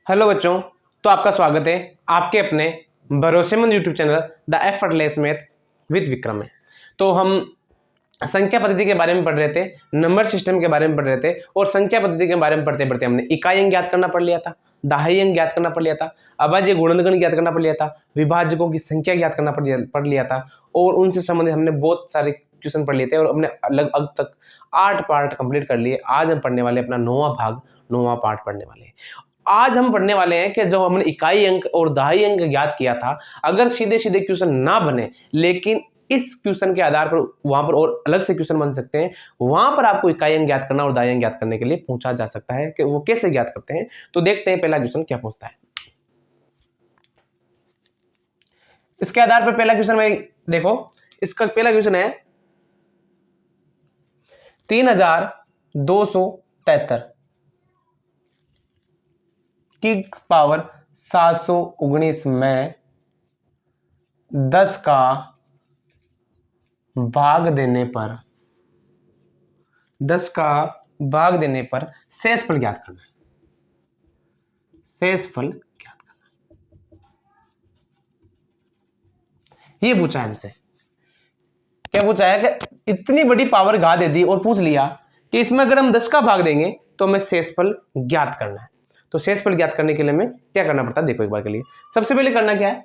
Hello बच्चों। तो आपका स्वागत है आपके अपने भरोसेमंद YouTube channel the effortless math with Vikram में। तो हम संख्या पद्धति के बारे में पढ़ रहे थे, नंबर सिस्टम के बारे में पढ़ रहे थे और संख्या पद्धति के बारे में पढ़ते पढ़ते हमने इकाई अंक ज्ञात करना पढ़ लिया था, दहाई अंक ज्ञात करना पढ़ लिया था, अभाज्य गुणनगण ज्ञात करना पढ़ लिया था, विभाजकों की संख्या ज्ञात करना पढ़ लिया था और उनसे संबंधित हमने बहुत सारे क्वेश्चन पढ़ लिए थे और हमने लगभग अब तक 8 पार्ट कंप्लीट कर लिए। आज हम पढ़ने वाले अपना 9वां भाग, 9वां पार्ट पढ़ने वाले हैं। आज हम पढ़ने वाले हैं कि जब हमने इकाई अंक और दहाई अंक ज्ञात किया था, अगर सीधे सीधे क्वेश्चन ना बने लेकिन इस क्वेश्चन के आधार पर वहां पर और अलग से क्वेश्चन बन सकते हैं, वहां पर आपको इकाई अंक ज्ञात करना और दहाई अंक ज्ञात करने के लिए पूछा जा सकता है कि वो कैसे ज्ञात करते हैं। तो देखते हैं पहला क्वेश्चन क्या पूछता है। इसके आधार पर पहला क्वेश्चन में देखो, इसका पहला क्वेश्चन है 3273 की पावर 719 में 10 का भाग देने पर 10 का भाग देने पर शेषफल ज्ञात करना है। शेषफल ज्ञात करना ये पूछा है हमसे। क्या पूछा है कि इतनी बड़ी पावर गा दे दी और पूछ लिया कि इसमें अगर हम 10 का भाग देंगे तो हमें शेषफल ज्ञात करना है। तो शेषफल ज्ञात करने के लिए हमें क्या करना पड़ता है, देखो एक बार के लिए। सबसे पहले करना क्या है,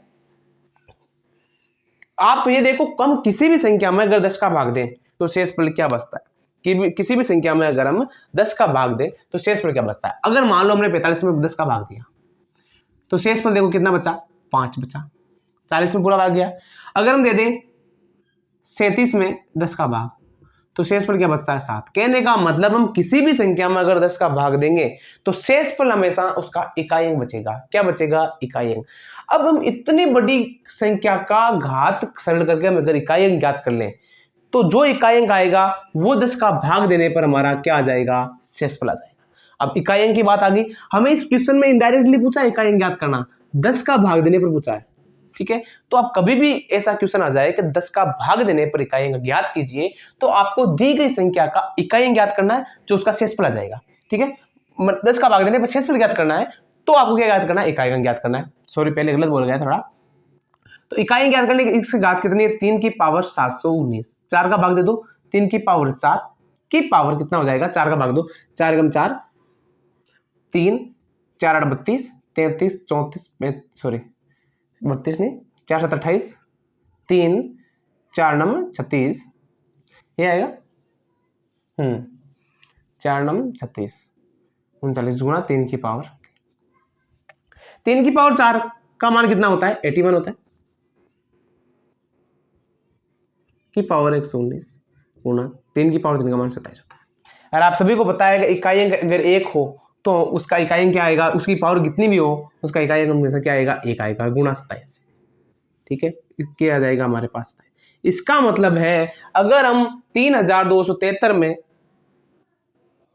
आप ये देखो, कम किसी भी संख्या में अगर 10 का भाग दें तो शेषफल क्या बचता है। कि किसी भी संख्या में अगर हम 10 का भाग दें तो शेषफल क्या बचता है। अगर मान लो हमने 45 में 10 का भाग दिया तो शेषफल देखो कितना बचा, 5 बचा। 40 में पूरा भाग गया। अगर हम दे दें 37 में 10 का भाग तो शेषफल क्या बचता है, 7। कहने का मतलब हम किसी भी संख्या में अगर 10 का भाग देंगे तो शेषफल हमेशा उसका इकाई अंक बचेगा। क्या बचेगा, इकाई अंक। अब हम इतनी बड़ी संख्या का घात सरल करके हम अगर इकाई अंक ज्ञात कर लें तो जो इकाई अंक आएगा वो 10 का भाग देने पर हमारा क्या आ जाएगा, शेषफल आ जाएगा। अब इकाई अंक की बात आ गई, हमें इस क्वेश्चन में इनडायरेक्टली पूछा है इकाई अंक ज्ञात करना, 10 का भाग देने पर पूछा है। ठीक है, तो आप कभी भी ऐसा क्वेश्चन आ जाए कि 10 का भाग देने पर इकाई अंक ज्ञात कीजिए तो आपको दी गई संख्या का इकाई अंक ज्ञात करना है जो उसका शेषफल आ जाएगा। ठीक है, 10 का भाग देने पर शेषफल ज्ञात करना है तो आपको क्या ज्ञात करना है, इकाई अंक ज्ञात करना है। सॉरी, पहले गलत बोल गया थोड़ा। तो इकाई अंक ज्ञात करने की इसकी घात कितनी है, 3 की पावर 719। 4 का भाग दे दो, 3 की पावर 4 की पावर कितना हो जाएगा, 4 का भाग दो, 4 × 4 3, 4 × 8 32, 33 34 सॉरी 32 नहीं, 4 7 28, 3 4 9 36, ये आएगा 4 9 36 39 गुणा 3 की पावर 4 का मान कितना होता है, 81 होता है। की पावर 119 गुणा 3 की पावर 3 का मान 27 होता है। और आप सभी को पता है कि इकाई अंक अगर 1 हो तो उसका इकाई अंक क्या आएगा, उसकी पावर कितनी भी हो उसका इकाई अंक हमेशा क्या आएगा, 1 आएगा गुणा 27। ठीक है, इसके आ जाएगा हमारे पास। इसका मतलब है अगर हम 3273 में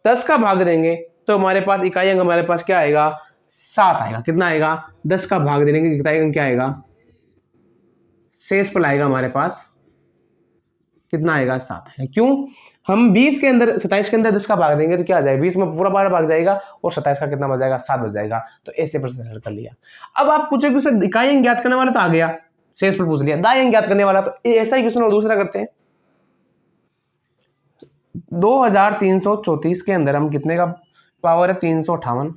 10 का भाग देंगे तो हमारे पास इकाई अंक हमारे पास क्या आएगा, 7 आएगा। कितना आएगा, 10 का भाग देने के इकाई अंक क्या आएगा, शेषफल आएगा हमारे पास कितना आएगा, 7 आएगा। क्यों, हम 20 के अंदर 27 के अंदर 10 का भाग देंगे तो क्या आ जाएगा, 20 में पूरा बार भाग जाएगा और 27 का कितना बच जाएगा, 7 बच जाएगा। तो ऐसे प्रश्न कर लिया। अब आप पूछोगे सर इकाई अंक ज्ञात करने वाला तो आ गया, शेषफल पूछ लिया, दाई अंक ज्ञात करने वाला तो ऐसा ही क्वेश्चन और दूसरा करते हैं। 2334 के अंदर हम कितने का पावर है, 358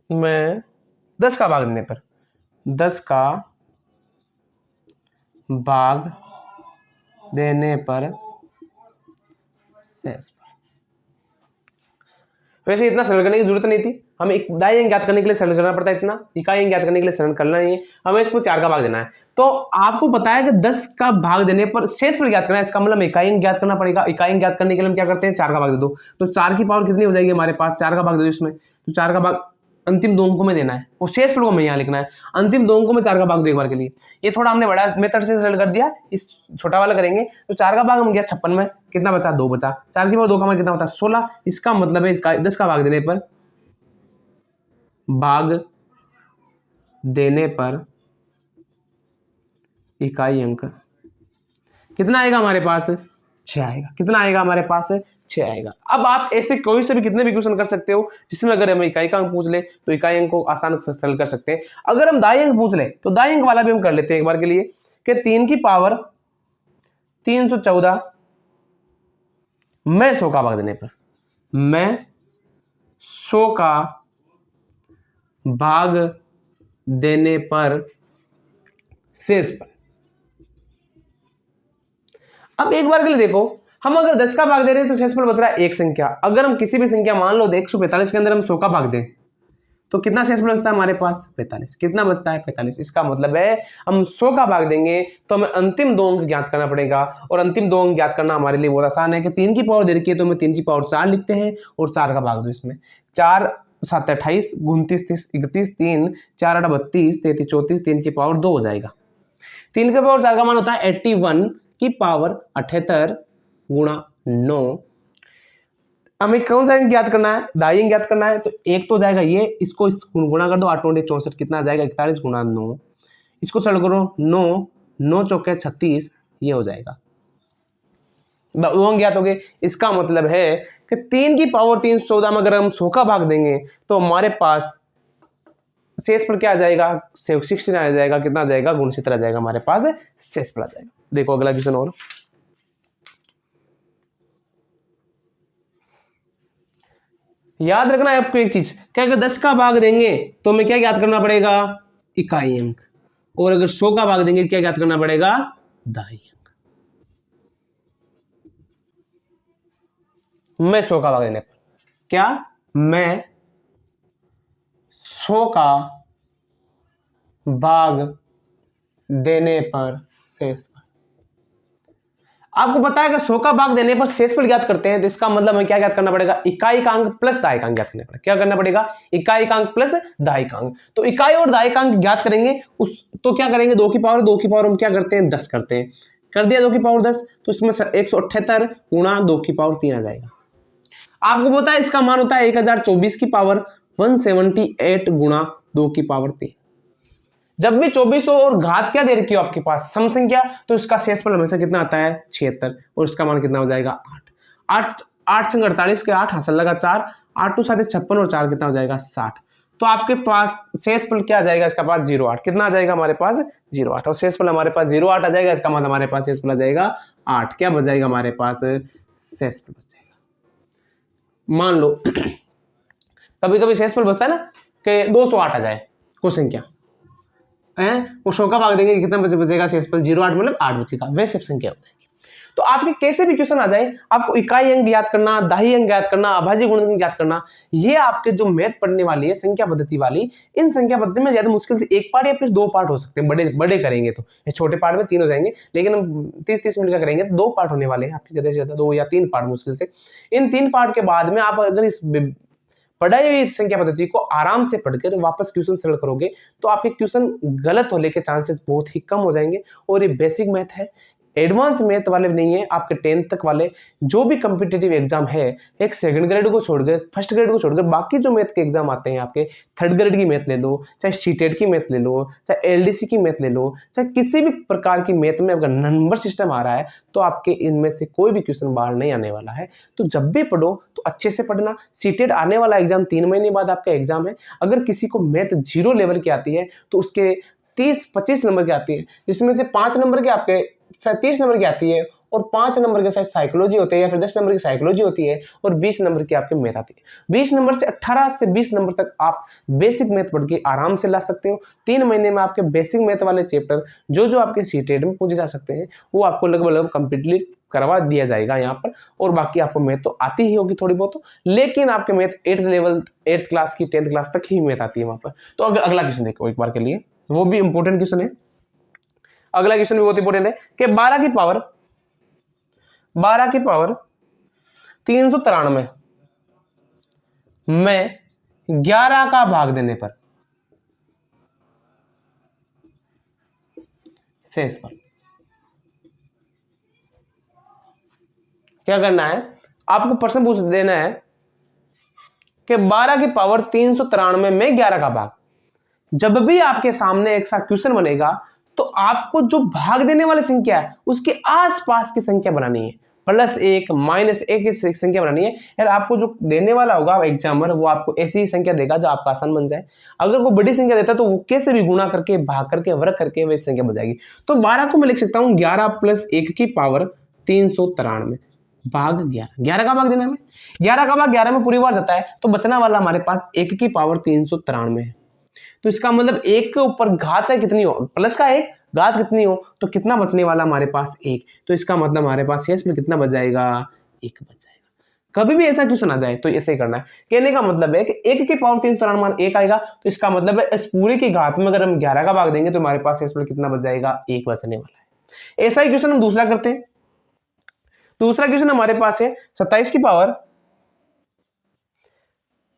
में 10 का भाग देने पर 10 का भाग देने पर शेषफल। वैसे इतना सरल करने की जरूरत नहीं थी, हमें एक दाई अंक ज्ञात करने के लिए सरल करना पड़ता है, इतना इकाई अंक ज्ञात करने के लिए सरल करना नहीं है, हमें इसको 4 का भाग देना है। तो आपको पता है कि 10 का भाग देने पर शेषफल ज्ञात करना है, इसका मतलब इकाई अंक ज्ञात करना पड़ेगा। इकाई अंक ज्ञात करने के लिए हम क्या करते हैं, 4 का भाग दे दो। तो 4 की पावर कितनी हो जाएगी हमारे पास, 4 का भाग दे दो इसमें, तो 4 का भाग अंतिम दो अंकों में देना है और शेषफल को हमें यहाँ लिखना है। अंतिम दो अंकों में 4 का भाग दो एक बार के लिए। ये थोड़ा हमने बड़ा मेथड से सरल कर दिया, इस छोटा वाला करेंगे। तो 4 का भाग हम गया 56 में, कितना बचा, 2 बचा। 4 की पावर 2 का मान कितना होता है, 16। इसका मतलब है 10 का भाग देने पर इकाई अंक कितना आएगा हमारे पास, 6 आएगा। कितना आएगा हमारे पास, 6 आएगा। अब आप ऐसे कोई से भी कितने भी क्वेश्चन कर सकते हो जिसमें अगर हमें इकाई का अंक पूछ ले तो इकाई अंक को आसान से सरल कर सकते हैं। अगर हम दाई अंक पूछ ले तो दाई अंक वाला भी हम कर लेते हैं एक बार के लिए कि 3 की पावर 314 मैं 100 का भाग देने पर, मैं 100 का भाग देने पर शेष पर। अब एक बार के लिए देखो, हम अगर 10 का भाग दे रहे हैं तो शेषफल बच रहा है एक संख्या। अगर हम किसी भी संख्या मान लो 145 के अंदर हम 100 का भाग दें तो कितना शेषफल बचता है हमारे पास, 45। कितना बचता है, 45। इसका मतलब है हम 100 का भाग देंगे तो हमें अंतिम 2 अंक ज्ञात करना पड़ेगा, और अंतिम 2 अंक ज्ञात करना हमारे लिए बहुत आसान है कि 3 की पावर दे रखी है तो हमें 3 की पावर 4 लिखते हैं और 4 का भाग दो इसमें। 4 7 28 29 30 31 3 4 8 32 33 34 3 की पावर 2 हो जाएगा। 3 की पावर 4 का मान होता है 81 की पावर 78 गुणा 9। हमें कौन सा अंक ज्ञात करना है, दाई अंक ज्ञात करना है। तो एक तो जाएगा ये, इसको इस गुणा कर दो, 8 64 कितना आ जाएगा 41 गुणा 9। इसको सरल करो, 9 9 चौके 36 ये हो जाएगा। 2 अंक ज्ञात हो गए। इसका मतलब है कि 3 की पावर 314 में अगर हम 100 का भाग देंगे तो हमारे पास शेष पर क्या आ जाएगा, 16 आ जाएगा। कितना आ जाएगा, गुणित आ जाएगा हमारे पास, शेष पर आ जाएगा। देखो अगला क्वेश्चन और, याद रखना है आपको एक चीज, क्या अगर 10 का भाग देंगे तो हमें क्या याद करना पड़ेगा, इकाई अंक, और अगर 100 का भाग देंगे क्या याद करना पड़ेगा, दाई अंक। मैं 100 का भाग देने पर, क्या मैं 100 का भाग देने पर शेष पर। आपको पता है कि 100 का भाग देने पर शेषफल ज्ञात करते हैं तो इसका मतलब हमें क्या ज्ञात करना पड़ेगा, इकाई का अंक प्लस दाई का अंक ज्ञात करना पड़ेगा। क्या करना पड़ेगा, इकाई का अंक प्लस दाई का अंक। तो इकाई और दाई का अंक ज्ञात करेंगे उस तो क्या करेंगे, 2 की पावर हम क्या करते हैं 10 करते हैं। कर दिया 2 की पावर 10 तो इसमें 178 गुणा 2 की पावर 3 आ जाएगा। आपको पता है इसका मान होता है 1024 की पावर 178 गुणा 2 की पावर 3। जब भी 24 हो और घात क्या दे रखी हो आपके पास, सम संख्या, तो इसका शेषफल हमेशा कितना आता है 76, और इसका मान कितना हो जाएगा 8। 8 संग 48 के 8 हासिल लगा 4, 8 2 7 56 और 4 कितना हो जाएगा 60। तो आपके पास शेषफल क्या आ जाएगा, इसका पास 08। कितना आ जाएगा हमारे पास 08, और शेषफल हमारे पास 08 आ जाएगा। इसका मतलब हमारे पास शेषफल आ जाएगा 8। क्या बच जाएगा हमारे पास, शेषफल बच जाएगा। मान लो कभी कभी शेषफल बचता है ना कि 208 आ जाए कोई संख्या है, वो 100 का भाग देंगे कितना बचेगा शेषफल, 08 मतलब 8 बचेगा, वैसे संख्या हो जाएगी। तो आपके कैसे भी क्वेश्चन आ जाए, आपको इकाई अंक याद करना, दाई अंक याद करना, अभाज्य गुणन याद करना, ये आपके जो मैथ पढ़ने वाली है संख्या पद्धति वाली, इन संख्या पद्धति में ज्यादा मुश्किल से एक पार्ट या फिर 2 पार्ट हो सकते हैं। बड़े करेंगे तो छोटे पार्ट में 3 हो जाएंगे, लेकिन हम 30 मिनट का करेंगे तो 2 पार्ट होने वाले हैं आपके, ज्यादा से ज्यादा 2 या 3 पार्ट मुश्किल से। इन 3 पार्ट के बाद में आप अगर इस पढ़ाई हुई संख्या पद्धति को आराम से पढ़कर वापस क्वेश्चन सरल करोगे तो आपके क्वेश्चन गलत होने के चांसेस बहुत ही कम हो जाएंगे। और ये बेसिक मैथ है, एडवांस मैथ वाले नहीं है। आपके 10th तक वाले जो भी कॉम्पिटिटिव एग्जाम है, एक सेकंड ग्रेड को छोड़कर, फर्स्ट ग्रेड को छोड़कर, बाकी जो मैथ के एग्जाम आते हैं आपके, थर्ड ग्रेड की मैथ ले लो, चाहे सीटेट की मैथ ले लो, चाहे एलडीसी की मैथ ले लो, चाहे किसी भी प्रकार की मैथ में अगर नंबर सिस्टम आ रहा है तो आपके इनमें से कोई भी क्वेश्चन बाहर नहीं आने वाला है। तो जब भी पढ़ो तो अच्छे से पढ़ना। सीटेट आने वाला एग्जाम 3 महीने बाद आपका एग्जाम है। अगर किसी को मैथ 0 लेवल की आती है तो उसके 30-25 नंबर की आती है, जिसमें से 5 नंबर के आपके 30 नंबर की आती है, और 5 नंबर के शायद साइकोलॉजी होते हैं या फिर 10 नंबर की साइकोलॉजी होती है, और 20 नंबर की आपके मैथ आती है। 20 नंबर से 18 से 20 नंबर तक आप बेसिक मैथ पढ़ के आराम से ला सकते हो। 3 महीने में आपके बेसिक मैथ वाले चैप्टर जो आपके सीटेट में पूछे जा सकते हैं वो आपको लगभग कंप्लीटली करवा दिया जाएगा यहाँ पर। और बाकी आपको मैथ तो आती ही होगी थोड़ी बहुत, लेकिन आपके मैथ 8th क्लास की 10th क्लास तक ही मैथ आती है वहाँ पर। तो अगला क्वेश्चन देखो एक बार के लिए, वो भी इंपॉर्टेंट क्वेश्चन है। अगला क्वेश्चन भी बहुत इंपॉर्टेंट है कि 12 की पावर 393 में 11 का भाग देने पर शेष पर क्या करना है, आपको प्रश्न पूछ देना है कि 12 की पावर 393 में 11 का भाग। जब भी आपके सामने एक सा क्वेश्चन बनेगा तो आपको जो भाग देने वाली संख्या है उसके आसपास की संख्या बनानी है, +1 -1 की संख्या बनानी है। यार आपको जो देने वाला होगा एग्जामर वो आपको ऐसी संख्या देगा जो आपका आसान बन जाए। अगर वो बड़ी संख्या देता है तो वो कैसे भी गुणा करके, भाग करके, वर्ग करके वैसी संख्या बन जाएगी। तो 12 को मैं लिख सकता हूँ 11 + 1 की पावर 393 भाग 11। 11 का भाग देना हमें, 11 का भाग 11 में पूरी बार जाता है तो बचना वाला हमारे पास 1 की पावर 393 है। तो इसका मतलब 1 के ऊपर घात चाहे कितनी हो, प्लस का 1 घात कितनी हो तो कितना बचने वाला हमारे पास 1। तो इसका मतलब हमारे पास शेष में कितना बच जाएगा, 1 बच जाएगा। कभी भी ऐसा क्वेश्चन आ जाए तो ऐसे ही करना है। कहने का मतलब है कि 1 की पावर 393 मान 1 आएगा, तो इसका मतलब है इस पूरे की घात में अगर हम 11 का भाग देंगे तो हमारे पास शेष में कितना बच जाएगा, 1 बचने वाला है। ऐसा ही क्वेश्चन हम दूसरा करते हैं। दूसरा क्वेश्चन हमारे पास है 27 की पावर,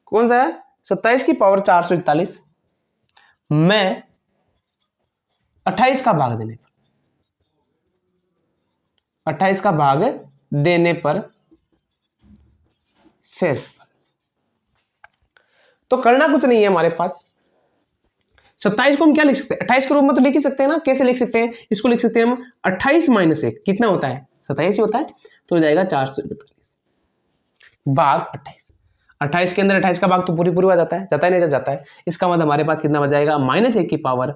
कौन सा है, 27 की पावर 441 में 28 का भाग देने पर, 28 का भाग देने पर शेष पर। तो करना कुछ नहीं है हमारे पास। 27 को हम क्या लिख सकते हैं, 28 के रूप में तो लिख ही सकते हैं ना। कैसे लिख सकते हैं, इसको लिख सकते हैं हम 28 - 1 कितना होता है, 27 ही होता है, तो हो जाएगा 441 भाग 28। 28 के अंदर 28 का भाग तो पूरी आ जाता है, जाता है नहीं जाता है। इसका मतलब हमारे पास कितना बच जाएगा, -1 की पावर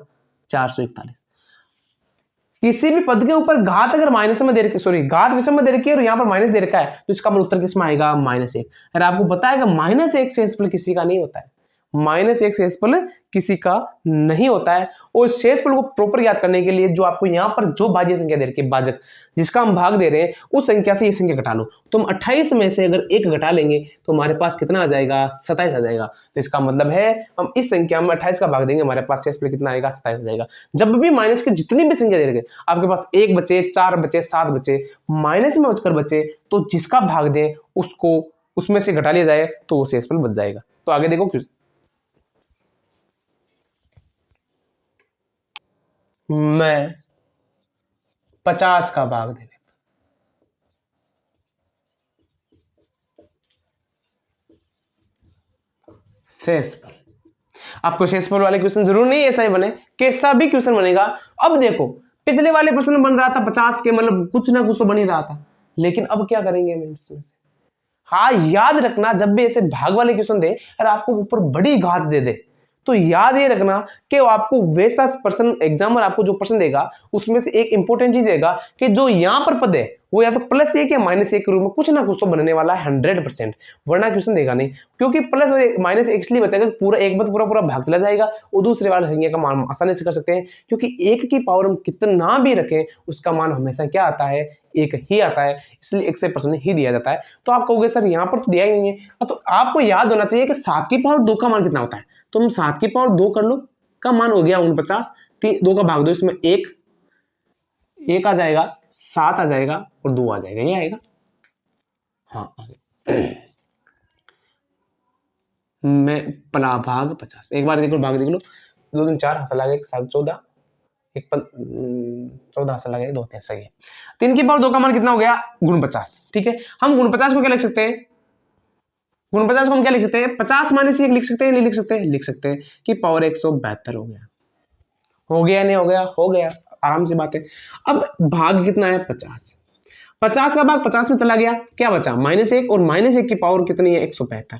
441। किसी भी पद के ऊपर घात अगर माइनस में दे रखी, सॉरी घात विषम में दे रखी है और यहाँ पर माइनस दे रखा है तो इसका उत्तर किस में आएगा, -1। अगर आपको पता है कि -1 शेषफल किसी का नहीं होता है, -1 शेषफल किसी का नहीं होता है। और शेषफल को प्रॉपर याद करने के लिए जो आपको यहाँ पर जो भाज्य संख्या दे रखी है, भाजक जिसका हम भाग दे रहे हैं उस संख्या से ये संख्या घटा लो। तो हम 28 में से अगर 1 घटा लेंगे तो हमारे पास कितना आ जाएगा, 27 आ जाएगा। तो इसका मतलब है हम इस संख्या में 28 का भाग देंगे, हमारे पास शेषफल कितना आएगा, 27 आ जाएगा। जब भी माइनस की जितनी भी संख्या दे रखे आपके पास 1 बचे, 4 बचे, 7 बचे, माइनस में बचकर बचे तो जिसका भाग दें उसको उसमें से घटा लिया जाए तो वो शेषफल बच जाएगा। तो आगे देखो क्यों, मैं 50 का भाग देने पर शेषफल, आपको शेषफल वाले क्वेश्चन जरूर नहीं ऐसा ही बने, कैसा भी क्वेश्चन बनेगा। अब देखो पिछले वाले प्रश्न बन रहा था 50 के, मतलब कुछ ना कुछ तो बन ही रहा था, लेकिन अब क्या करेंगे हम इसमें से। हाँ याद रखना, जब भी ऐसे भाग वाले क्वेश्चन दे और आपको ऊपर बड़ी घात दे दे तो याद ये रखना कि आपको वैसा पर्सन एग्जामर आपको जो प्रश्न देगा उसमें से एक इंपॉर्टेंट चीज देगा कि जो यहां पर पद है वो या तो +1 या -1 के रूप में कुछ ना कुछ तो बनने वाला है 100%, वरना क्वेश्चन देगा नहीं। क्योंकि प्लस और -1 इसलिए बचेगा, पूरा एक बार पूरा भाग चला जाएगा और दूसरे वाले संख्या का मान आसानी से कर सकते हैं, क्योंकि 1 की पावर हम कितना भी रखें उसका मान हमेशा क्या आता है, 1 ही आता है, इसलिए 1 से % ही दिया जाता है। तो आप कहोगे सर यहाँ पर तो दिया ही नहीं है, तो आपको याद होना चाहिए कि 7 की पावर 2 का मान कितना होता है। तो हम 7 की पावर 2 कर लो, का मान हो गया 49, 2 का भाग दो, इसमें 1 आ जाएगा, 7 आ जाएगा और 2 आ जाएगा, ये आएगा। हाँ मैं भाग 50, एक बार देख लो, भाग देख लो, 2 3 4 हंसा लगा, 1 7 14, 14 हंसा लगा, 2 3 सही है। 3 की पावर 2 का मान कितना हो गया, 49। ठीक है, हम 49 को क्या लिख सकते हैं, 49 को हम क्या लिख सकते हैं, 50 - 1 लिख सकते हैं, नहीं लिख सकते, लिख सकते हैं कि पावर 172 हो गया। हो गया नहीं हो गया, हो गया, आराम से बात है। अब भाग कितना है, 50, 50 का भाग 50 में चला गया, क्या बचा, -1, और -1 की पावर कितनी है, 172।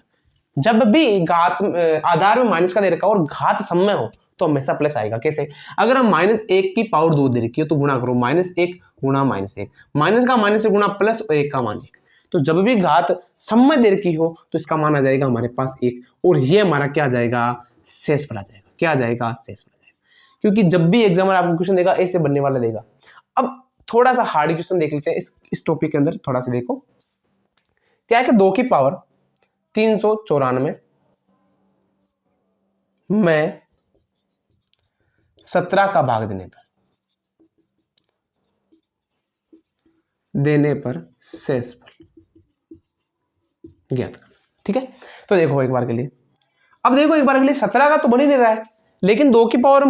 जब भी घात आधार में माइनस का दे रखा हो और घात सम में हो तो हमेशा प्लस आएगा। कैसे, अगर हम -1 की पावर 2 दे रखी हो तो गुणा करो, -1 गुणा -1, माइनस का -1 गुणा प्लस और 1 का मान 1। तो जब भी घात सम में दे रखी हो तो इसका मान आ जाएगा हमारे पास 1, और ये हमारा क्या आ जाएगा, शेषफल आ जाएगा। क्या आ जाएगा, शेषफल आ जाएगा। क्योंकि जब भी एग्जामिनर आपको क्वेश्चन देगा ऐसे बनने वाला देगा। अब थोड़ा सा हार्ड क्वेश्चन देख लेते हैं इस टॉपिक के अंदर, थोड़ा सा देखो क्या है कि 2 की पावर 394 में 17 का भाग देने पर शेषफल ज्ञात करना। ठीक है, तो देखो एक बार के लिए, अब देखो एक बार के लिए 17 का तो बन ही नहीं रहा है, लेकिन 2 की पावर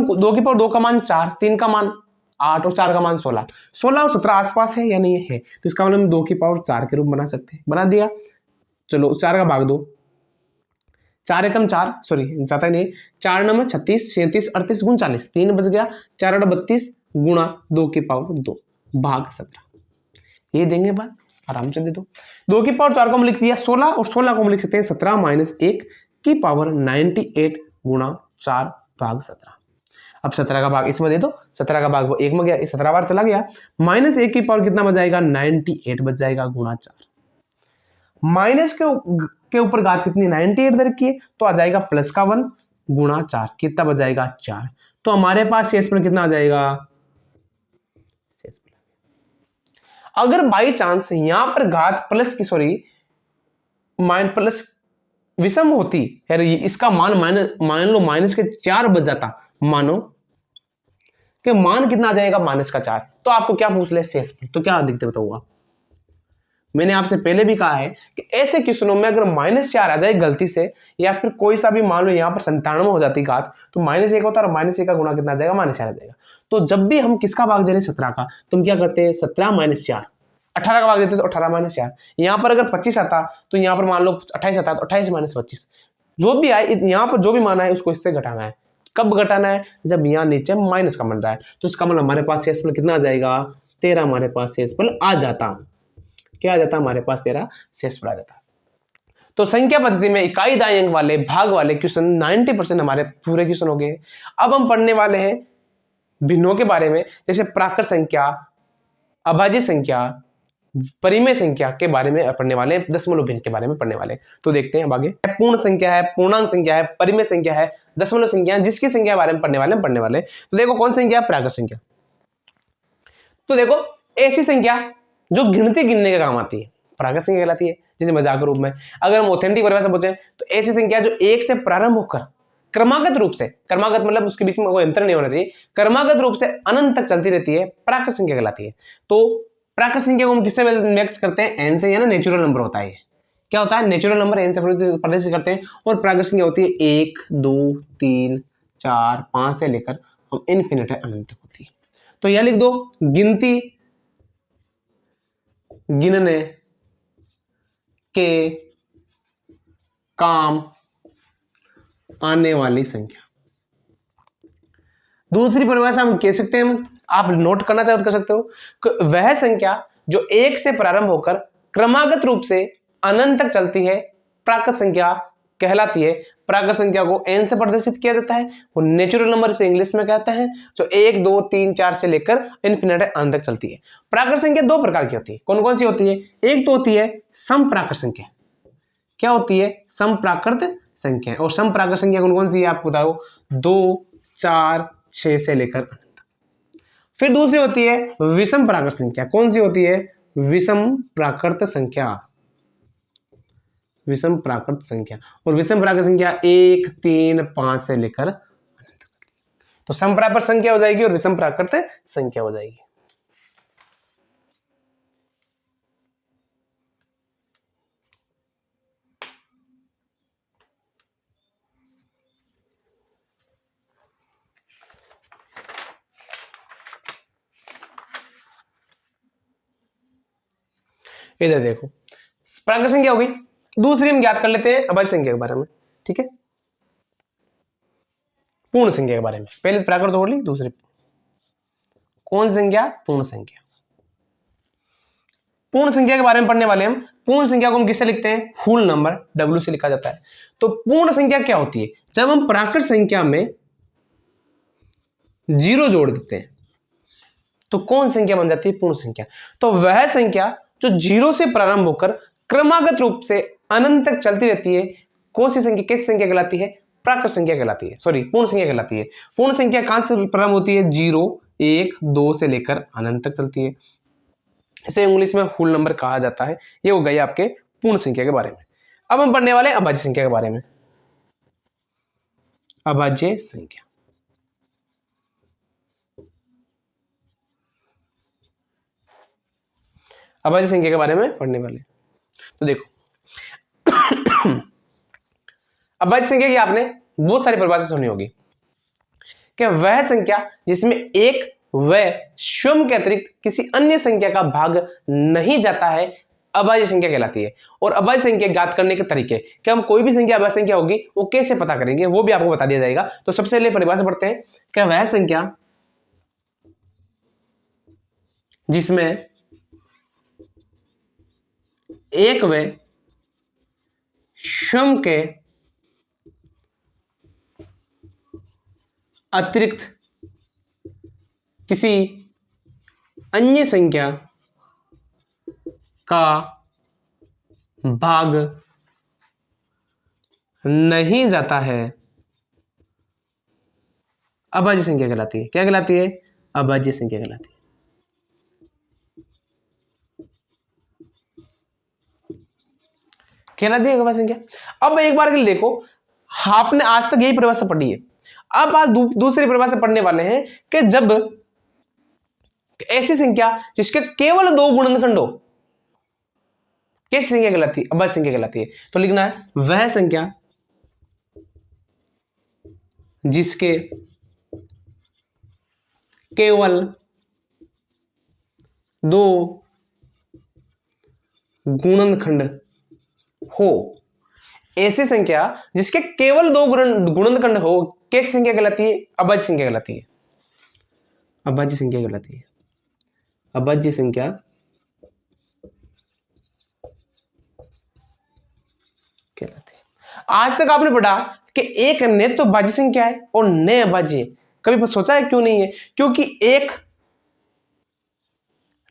2 का मान 4, 3 का मान 8 और 4 का मान 16, 16 और 17 आसपास है या नहीं है, तो इसका मतलब हम 2 की पावर 4 के रूप बना सकते हैं, बना दिया। चलो 4 का भाग दो, 4 एकम 4, सॉरी जाता ही नहीं, 4 9 36, 37 38 39, 3 बच गया, 4 8 32, गुणा 2 की पावर 2 भाग 17। ये देंगे बात, आराम से दे दो। 2 की पावर 4 को हम लिख दिया 16 और 16 को हम लिख सकते हैं 17 माइनस 1 की पावर 98 गुणा 4 भाग 17। अब 17 का भाग इसमें दे दो, 17 का भाग वो 1 में गया, 17 बार चला गया, माइनस 1 की पावर कितना बच जाएगा 98 बच जाएगा गुणा 4। माइनस के ऊपर घात कितनी 98 दर की है तो आ जाएगा प्लस का 1 गुणा 4, कितना बच जाएगा 4। तो हमारे पास शेषफल कितना आ जाएगा, अगर बाई चांस यहां पर घात प्लस की प्लस विषम होती यार, इसका मान लो माइनस के 4 बच जाता, मानो कि मान कितना आ जाएगा माइनस का 4, तो आपको क्या पूछ ले शेषफल, तो क्या दिखते बताऊंगा। मैंने आपसे पहले भी कहा है कि ऐसे क्वेश्चनों में अगर -4 आ जाए गलती से, या फिर कोई सा भी मान लो यहाँ पर 97 हो जाती घात, तो -1 होता है और -1 का गुणा कितना आ जाएगा -4 आ जाएगा। तो जब भी हम किसका भाग दे रहे हैं 17 का, तो हम क्या करते हैं 17 - 4, 18 का भाग देते तो 18 - 4। यहाँ पर अगर 25 आता तो यहाँ पर मान लो 28 आता तो 28 - 25, जो भी आए यहाँ पर जो भी माना है उसको इससे घटाना है। कब घटाना है, जब यहाँ नीचे माइनस का बन रहा है, तो इसका मतलब हमारे पास शेषफल कितना आ जाएगा 13 हमारे पास शेषफल आ जाता। क्या आ जाता हमारे पास 13 शेषफल आ जाता। तो संख्या पद्धति में इकाई दाई अंक वाले भाग वाले क्वेश्चन 90% हमारे पूरे क्वेश्चन हो गए। अब हम पढ़ने वाले हैं भिन्नों के बारे में, जैसे प्राकृत संख्या, अभाज्य संख्या, परिमेय संख्या के बारे में पढ़ने वाले, दशमलव भिन्न के बारे में पढ़ने वाले। तो देखते हैं अब आगे। पूर्ण संख्या है, पूर्णांक संख्या है, परिमेय संख्या है, दशमलव संख्या, जिसकी संख्या के बारे में पढ़ने वाले। तो देखो कौन संख्या है, प्राकृत संख्या। तो देखो ऐसी संख्या जो गिनती गिनने के काम आती है प्राकृत संख्या कहलाती है। जैसे मजाक रूप में अगर हम ऑथेंटिक परिभाषा पूछे तो ऐसी संख्या जो 1 से प्रारंभ होकर क्रमागत रूप से, क्रमागत मतलब उसके बीच में कोई अंतर नहीं होना चाहिए, क्रमागत रूप से अनंत तक चलती रहती है, प्राकृत संख्या कहलाती है। तो प्राकृत संख्या को हम किससे मैक्स करते हैं, एन से, या ना नेचुरल नंबर होता है। क्या होता है, नेचुरल नंबर एन से प्रदर्शित करते हैं। और प्राकृत संख्या होती है 1 2 3 4 5 से लेकर हम इनफिनिट अनंत तक होती है। तो यह लिख दो, गिनती गिनने के काम आने वाली संख्या। दूसरी परिभाषा हम कह सकते हैं, आप नोट करना चाहो तो कर सकते हो, वह संख्या जो 1 से प्रारंभ होकर क्रमागत रूप से अनंत तक चलती है प्राकृत संख्या कहलाती है। प्राकृत संख्या को एन से प्रदर्शित किया जाता है, वो नेचुरल नंबर से इंग्लिश में कहते हैं, जो 1 2 3 4 से लेकर इनफिनिट अनंत तक चलती है। प्राकृत संख्या 2 प्रकार की होती है। कौन कौन सी होती है, एक तो होती है सम प्राकृत संख्या। क्या होती है, सम प्राकृत संख्या। और सम प्राकृत संख्या कौन कौन सी है आप बताओ, 2 4 6 से लेकर अनंत। फिर दूसरी होती है विषम प्राकृत संख्या। कौन सी होती है, विषम प्राकृत संख्या, विषम प्राकृत संख्या। और विषम प्राकृत संख्या 1 3 5 से लेकर अनंत तक। तो सम प्राकृत संख्या हो जाएगी और विषम प्राकृत संख्या हो जाएगी। इधर देखो प्राकृत संख्या हो गई। दूसरी हम ज्ञात कर लेते हैं अभाज्य संख्या के बारे में, ठीक है, पूर्ण संख्या के बारे में। पहले प्राकृत हो ली, दूसरी कौन संख्या, पूर्ण संख्या। पूर्ण संख्या के बारे में पढ़ने वाले हम। पूर्ण संख्या को हम किससे लिखते हैं, होल नंबर, W से लिखा जाता है। तो पूर्ण संख्या क्या होती है, जब हम प्राकृत संख्या में 0 जोड़ देते हैं तो कौन संख्या बन जाती है, पूर्ण संख्या। तो वह संख्या जो 0 से प्रारंभ होकर क्रमागत रूप से अनंत तक चलती रहती है, कौन सी संख्या, कैसी संख्या कहलाती है, प्राकृत संख्या कहलाती है, सॉरी पूर्ण संख्या कहलाती है। पूर्ण संख्या कहां से प्रारंभ होती है, 0 1 2 से लेकर अनंत तक चलती है। इसे इंग्लिश में होल नंबर कहा जाता है। ये हो गई आपके पूर्ण संख्या के बारे में। अब हम पढ़ने वाले अभाज्य संख्या के बारे में। अभाज्य संख्या, अभाज्य संख्या के बारे में पढ़ने वाले। तो देखो अभाज्य संख्या की आपने बहुत सारी परिभाषा सुनी होगी कि वह संख्या जिसमें एक व स्वयं के अतिरिक्त किसी अन्य संख्या का भाग नहीं जाता है, अभाज्य संख्या कहलाती है। और अभाज्य संख्या ज्ञात करने के तरीके कि हम कोई भी संख्या अभाज्य संख्या होगी वो कैसे पता करेंगे, वो भी आपको बता दिया जाएगा। तो सबसे पहले परिभाषा पढ़ते हैं कि वह संख्या जिसमें एक व स्वयं के अतिरिक्त किसी अन्य संख्या का भाग नहीं जाता है, अभाज्य संख्या कहलाती है। क्या कहलाती है? अभाज्य संख्या कहलाती है। कहलाती है अभाज्य संख्या। अब एक बार के लिए देखो, आपने आज तक यही परिभाषा पढ़ी है। अब आज दूसरी परिभाषा पढ़ने वाले हैं कि जब ऐसी संख्या जिसके केवल दो गुणनखंड हो, कैसी संख्या कहलाती है? अभाज्य संख्या कहलाती है। तो लिखना है वह संख्या जिसके केवल दो गुणनखंड हो। ऐसी संख्या जिसके केवल दो गुणनखंड हो, कैसी संख्या कहलाती है? अभाज्य संख्या कहलाती है। अभाज्य संख्या कहलाती है। अभाज्य संख्या कहलाती है। आज तक आपने पढ़ा कि एक ने तो भाज्य संख्या है और न अभाज्य। कभी सोचा है क्यों नहीं है? क्योंकि एक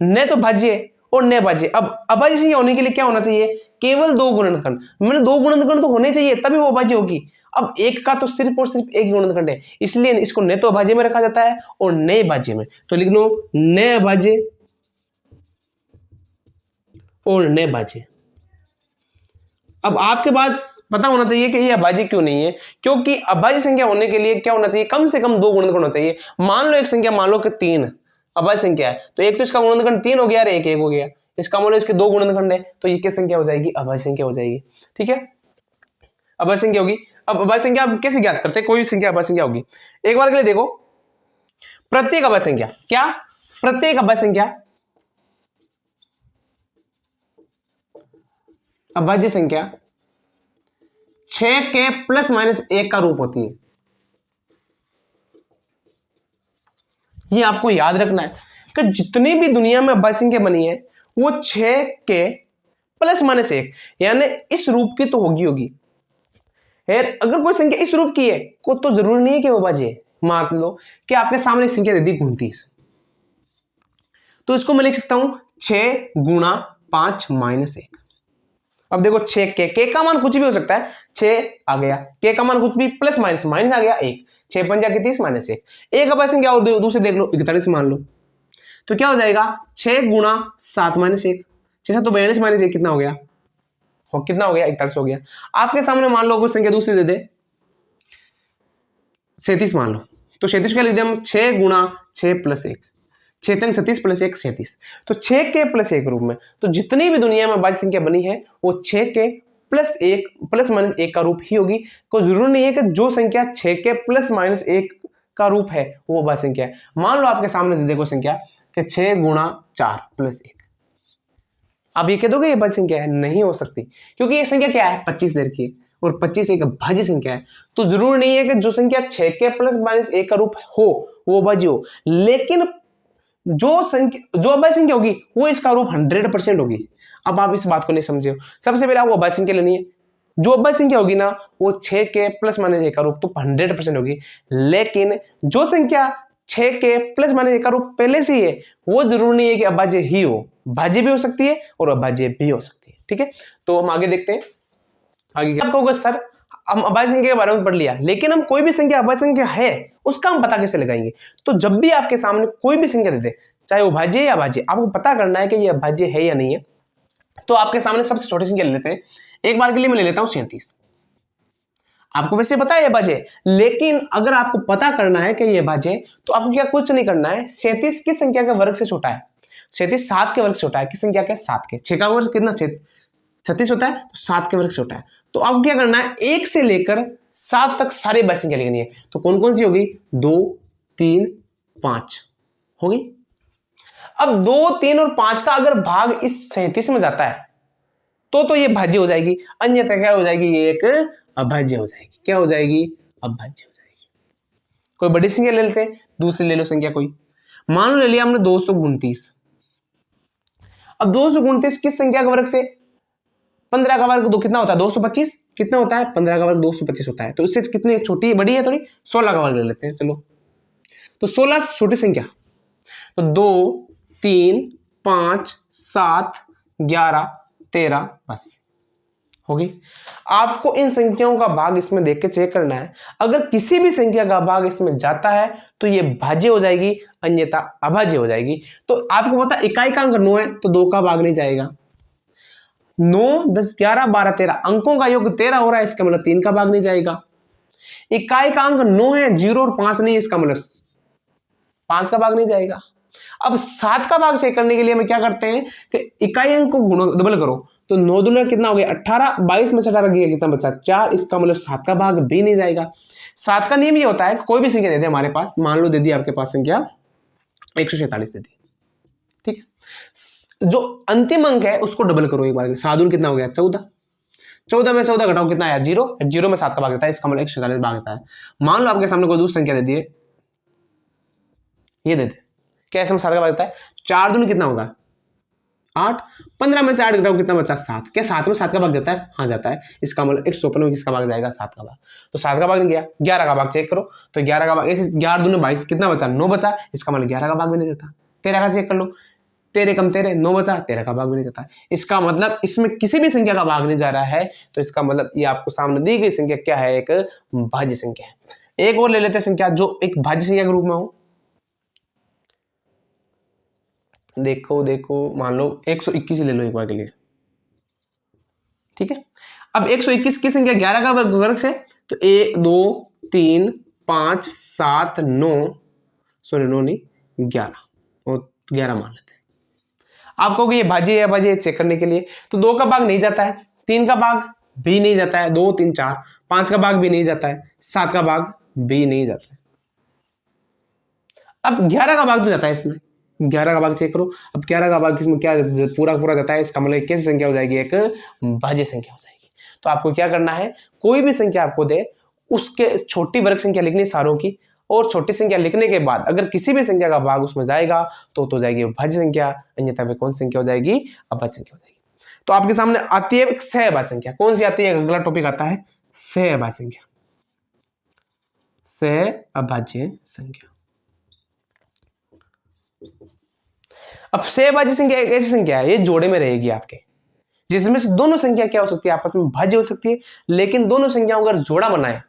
न तो भाज्य है और न भाज्य। अब अभाज्य संख्या होने के लिए क्या होना चाहिए? केवल दो गुणनखंड। मैंने दो गुणनखंड तो होने चाहिए, तभी वो अभाज्य होगी। अब एक का तो सिर्फ और सिर्फ एक गुणनखंड है, इसलिए इसको न तो अभाज्य में रखा जाता है और न भाज्य में। तो लिख लो न अभाज्य और न भाज्य। अब आपके पास पता होना चाहिए कि ये अभाज्य क्यों नहीं है, क्योंकि अभाज्य संख्या होने के लिए क्या होना चाहिए? कम से कम दो गुणनखंड होना चाहिए। मान लो एक संख्या, मान लो कि 3 अभाज्य संख्या है, तो एक तो इसका गुणनखंड 3 हो गया और एक हो गया। इसका मान लो इसके दो गुणनखंड है, तो ये किस संख्या हो जाएगी? अभाज्य संख्या हो जाएगी। ठीक है, अभाज्य संख्या होगी। अब अभाज्य संख्या आप कैसे ज्ञात करते हैं? कोई भी संख्या अभाज्य संख्या होगी। एक बार के लिए देखो, प्रत्येक अभाज्य संख्या, क्या प्रत्येक अभाज्य संख्या अभाज्य संख्या 6 के प्लस माइनस 1 का रूप होती है। ये आपको याद रखना है कि जितनी भी दुनिया में अभाज्य संख्या बनी है वो 6 के प्लस माइनस 1 यानी इस रूप की तो होगी। अगर कोई संख्या इस रूप की है तो जरूरी नहीं है कि वो अभाज्य है। मान लो कि आपके सामने संख्या दे दी 29, तो इसको मैं लिख सकता हूं 6 गुणा 5 माइनस 1। अब देखो 6 के का मान कुछ भी हो सकता है, 6 आ गया, के का मान कुछ भी, प्लस माइनस माइनस आ गया 1, 6 पंजा की 30 माइनस 1। एक अभाज्य संख्या और दूसरे देख लो 41 मान लो, तो क्या हो जाएगा 6 गुणा 7 माइनस 1, 6 7 तो 42 माइनस 1 कितना हो गया? कितना हो गया? 41 हो गया। आपके सामने मान लो कोई संख्या दूसरी दे दे 37 मान लो, तो 37 क्या लिख दे हम? 6 गुणा 6 प्लस 1, 6 चंग 36 प्लस 1 37। तो 6 के प्लस 1 रूप में। तो जितनी भी दुनिया में अभाज्य संख्या बनी है वो 6 के प्लस 1 प्लस माइनस 1 का रूप ही होगी। कोई जरूरी नहीं है कि जो संख्या 6 के प्लस माइनस 1 का रूप है वो अभाज्य संख्या है। मान लो आपके सामने दे देखो संख्या कि 6 गुणा 4 प्लस 1, आप ये कह दोगे ये अभाज्य संख्या है? नहीं हो सकती, क्योंकि ये संख्या क्या है? 25 दे रखी है और 25 एक अभाज्य संख्या है। तो जरूरी नहीं है कि जो संख्या 6 के प्लस माइनस 1 का रूप हो वो अभाज्य हो, लेकिन जो अभाज्य संख्या होगी वो इसका रूप 100% होगी। अब आप इस बात को नहीं समझे हो। सबसे पहले आपको अभाज्य संख्या लेनी है। जो अभाज्य संख्या होगी ना वो 6 के प्लस माइनस 1 का रूप तो 100% होगी, लेकिन जो संख्या 6 के प्लस माइनस 1 का रूप पहले से ही है वो जरूरी नहीं है कि अभाज्य ही हो, भाज्य भी हो सकती है और अभाज्य भी हो सकती है। ठीक है, तो हम आगे देखते हैं। आगे क्या कहोगे? सर हम अभाज्य संख्या के बारे में पढ़ लिया, लेकिन हम कोई भी संख्या अभाज्य संख्या है उसका हम पता कैसे लगाएंगे? तो जब भी आपके सामने कोई भी संख्या दे दे, चाहे वो भाज्य या अभाज्य, आपको पता करना है कि ये अभाज्य है या नहीं है। तो आपके सामने सबसे छोटी संख्या ले लेते हैं। एक बार के लिए मैं ले लेता हूं 37। आपको वैसे पता है अभाज्य, लेकिन अगर आपको पता करना है कि ये अभाज्य है तो आपको क्या कुछ नहीं करना है। 37 किस संख्या के वर्ग से छोटा है? 37 7 के वर्ग से छोटा है। किस संख्या के? 7 के। 6 का वर्ग कितना? 36 होता है, तो 7 के वर्ग से छोटा है। तो आपको क्या करना है? 1 से लेकर 7 तक सारे अभाज्य संख्या लिखनी है। तो कौन कौन सी होगी? 2 3 5 होगी। अब 2 3 और 5 का अगर भाग इस 37 में जाता है तो ये भाज्य हो जाएगी, अन्यथा क्या हो जाएगी? ये एक अभाज्य हो जाएगी। क्या हो जाएगी? अभाज्य हो जाएगी। कोई बड़ी संख्या ले लेते हैं, दूसरी ले लो संख्या कोई। मान लो ले लिया हमने 229। अब 229 किस संख्या का वर्ग से? 15 का वर्ग दो कितना होता है? 225। कितना होता है? 15 का वर्ग 225 होता है। तो इससे कितनी छोटी बड़ी है थोड़ी? 16 का वर्ग ले लेते हैं। चलो, तो 16 छोटी संख्या, तो 2 3 5 7 11 13 बस होगी। आपको इन संख्याओं का भाग इसमें देख के चेक करना है। अगर किसी भी संख्या का भाग इसमें जाता है तो ये भाज्य हो जाएगी, अन्यथा अभाज्य हो जाएगी। तो आपको पता इकाई का अंक 9 है तो 2 का भाग नहीं जाएगा। 9 10 11 12 13 अंकों का योग 13 हो रहा है, इसका मतलब 3 का भाग नहीं जाएगा। इकाई का अंक 9 है, 0 और 5 नहीं, इसका मतलब 5 का भाग नहीं जाएगा। अब 7 का भाग चेक करने के लिए हम क्या करते हैं कि इकाई अंक को गुणा डबल करो, तो 9 दूना कितना हो गया 18, 22 में से 18 गया कितना बचा 4, इसका मतलब 7 का भाग भी नहीं जाएगा। 7 का नियम ये होता है कि कोई भी संख्या दे दे हमारे पास, मान लो दे दी आपके पास संख्या 146 दे दी, ठीक है, जो अंतिम अंक है उसको डबल करो एक बार। 7 कितना हो गया 14, 14 में 14 घटाओ कितना आया 0, 0 में 7 का भाग देता है, इसका मतलब 146 भाग देता है। मान लो आपके सामने कोई दूसरी संख्या दे दी है, ये दे दे, कैसे में 7 का भाग देता है, 4 दूनी कितना होगा 8, 15 में से 8 घटाओ कितना बचा 7, क्या 7 में 7 का भाग देता है? हाँ जाता है, इसका मतलब 155 में किसका भाग जाएगा 7 का भाग। तो 7 का भाग नहीं गया, 11 का भाग चेक करो, तो 11 का भाग ऐसे 11 दूनी 22 कितना बचा 9 बचा, इसका मतलब 11 का भाग भी नहीं देता। 13 का चेक कर लो, 13 कम 13 9 बचा, 13 का भाग भी नहीं जाता। इसका मतलब इसमें किसी भी संख्या का भाग नहीं जा रहा है, तो इसका मतलब ये आपको सामने दी गई संख्या क्या है, एक भाज्य संख्या है। एक और ले लेते हैं संख्या जो एक भाज्य संख्या के रूप में हो। देखो देखो मान लो 121 ले लो एक बार के लिए, ठीक है। अब 121 की संख्या 11 का वर्ग से, तो 1 2 3 5 7 9 सॉरी 9 नहीं 11 और 11 मान लेते हैं। आप कहोगे ये भाज्य है अभाज्य चेक करने के लिए, तो 2 का भाग नहीं जाता है, 3 का भाग भी नहीं जाता है, 2 3 4 5 का भाग भी नहीं जाता है, 7 का भाग भी नहीं जाता है। अब 11 का भाग तो जाता है इसमें, 11 का भाग चेक करो। अब 11 का भाग इसमें क्या पूरा पूरा जाता है, इसका मतलब कैसी संख्या हो जाएगी, एक भाज्य संख्या हो जाएगी। तो आपको क्या करना है, कोई भी संख्या आपको दे उसके छोटी वर्ग संख्या लिखनी सारों की, और छोटी संख्या लिखने के बाद अगर किसी भी संख्या का भाग उसमें जाएगा तो जाएगी भाज्य संख्या, अन्यथा वे कौन संख्या हो जाएगी, अभाज्य संख्या हो जाएगी। तो आपके सामने आती है सहअभाज्य संख्या। कौन सी आती है, अगला टॉपिक आता है सहअभाज्य संख्या। सहअभाज्य संख्या, अब सहअभाज्य संख्या एक ऐसी संख्या है, ये जोड़े में रहेगी आपके, जिसमें से दोनों संख्या क्या हो सकती है, आपस में भाज्य हो सकती है, लेकिन दोनों संख्याओं अगर जोड़ा बनाए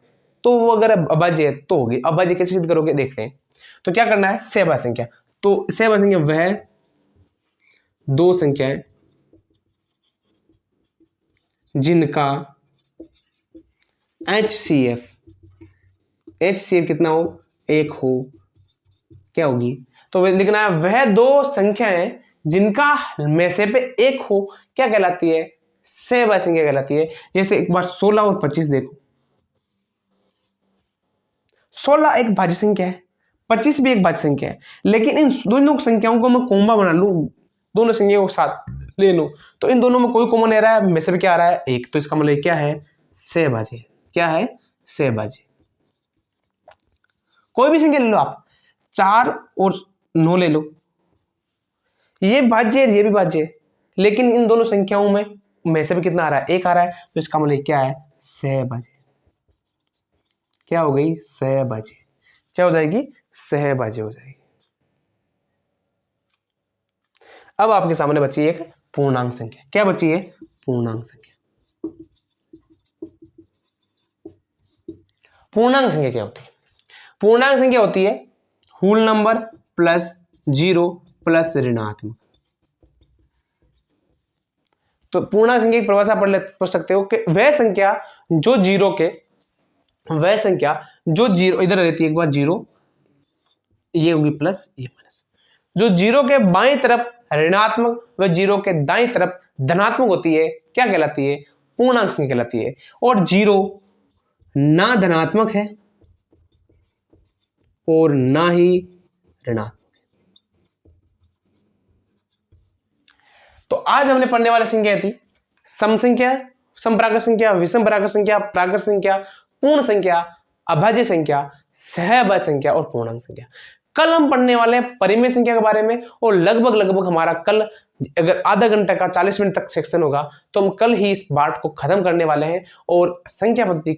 तो वो अगर अभाज्य है तो होगी। अभाज्य कैसे सिद्ध करोगे देखते हैं। तो क्या करना है, सहअभाज्य संख्या, तो सहअभाज्य संख्या वह दो संख्याएं जिनका HCF कितना हो, 1 हो, क्या होगी, तो लिखना है वह दो संख्याएं जिनका में से पे 1 हो क्या कहलाती है, सहअभाज्य संख्या कहलाती है। जैसे एक बार 16 और 25 देखो, 16 एक भाज्य संख्या है, 25 भी एक भाज्य संख्या है, लेकिन इन दोनों संख्याओं को मैं कोंबा बना लूं, दोनों संख्याओं को साथ ले लूं, तो इन दोनों में कोई कॉमन नहीं रहा है, में से भी क्या आ रहा है 1, तो इसका मतलब क्या है, सहअभाज्य। क्या है, सहअभाज्य। कोई भी संख्या ले लो आप, 4 और 9 ले लो, ये भाज्य है ये भी भाज्य है, लेकिन इन दोनों संख्याओं में से भी कितना आ रहा है, 1 आ रहा है, तो इसका मतलब क्या है, सहअभाज्य। क्या हो गई, सहअभाज्य। क्या हो जाएगी, सहअभाज्य हो जाएगी। अब आपके सामने बची एक पूर्णांक संख्या। क्या बची है, पूर्णांक संख्या। पूर्णांक संख्या क्या होती है, पूर्णांक संख्या होती है होल नंबर प्लस 0 प्लस ऋणात्मक। तो पूर्णांक संख्या की परिभाषा पढ़ सकते हो कि वह संख्या जो जीरो इधर रहती है, एक बार 0 ये होगी प्लस ये माइनस, जो 0 के बाईं तरफ ऋणात्मक व 0 के दाईं तरफ धनात्मक होती है क्या कहलाती है, पूर्णांक संख्या कहलाती है। और 0 ना धनात्मक है और ना ही ऋणात्मक। तो आज हमने पढ़ने वाली संख्या थी सम संख्या, समप्राकृत संख्या, विषम प्राकृत संख्या, प्राकृत संख्या, पूर्ण संख्या, अभाज्य संख्या, सहअभाज्य संख्या और पूर्णांक संख्या। कल हम पढ़ने वाले हैं परिमेय संख्या के बारे में, और लगभग हमारा कल अगर आधा घंटा का 40 मिनट तक सेक्शन होगा तो हम कल ही इस पार्ट को खत्म करने वाले हैं और संख्या पद्धति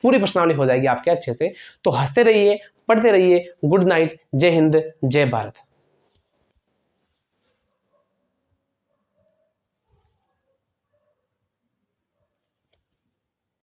पूरी प्रश्नावली हो जाएगी आपके अच्छे से। तो हंसते रहिए, पढ़ते रहिए। गुड नाइट, जय हिंद, जय भारत।